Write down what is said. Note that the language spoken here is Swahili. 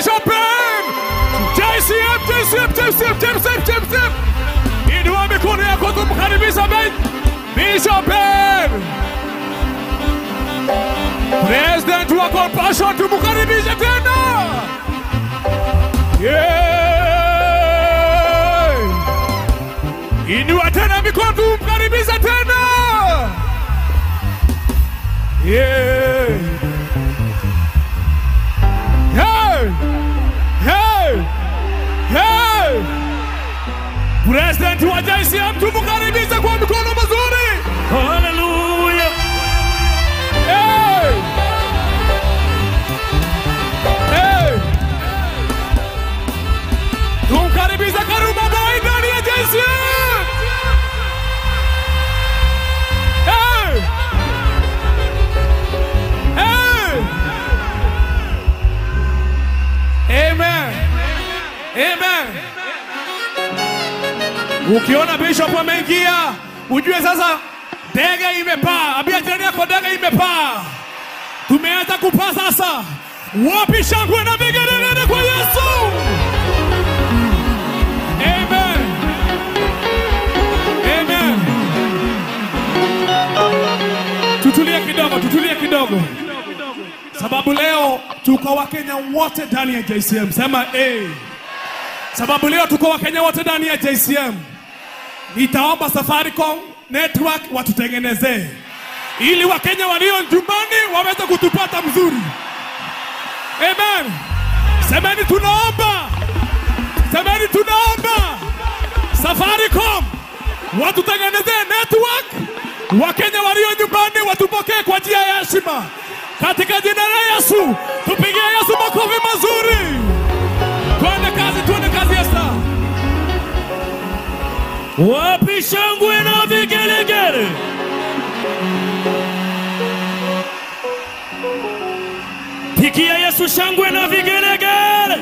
Bishop Ben. JCM. Inua mikono yako tumkaribisha Bishop Ben. President wa Compassion tumkaribisha tena. Yeah. Inua tena mikono tumkaribisha tena. Yeah. Hey. President wa JCM tumkaribisha kwa mikono mazuri. Hallelujah. Hey. Tumkaribisha Karuma Boy ndani ya JCM. Hey. Amen. Ukiona Bishop ameingia, ujue sasa ndege imepaa. Ambia jirani yako ndege imepaa. Tumeanza kupaa sasa. Wapi shangwe na vigelegele kwa Yesu? Amen. Tutulie kidogo. Sababu leo tuko Wakenya wote ndani ya JCM. Sema Sababu leo tuko Wakenya wote ndani ya JCM. Nitaomba Safaricom network watutengenezee ili Wakenya walio nyumbani waweze kutupata mzuri. Amen. Semeni tunaomba. Safaricom watutengenezee network. Wakenya walio nyumbani watupokee kwa njia ya heshima. Katika jina la Yesu, tupigie Yesu makofi mazuri. Tuende kazi Yesu. Wapi shangwe na vigelegele? Pigia Yesu shangwe na vigelegele.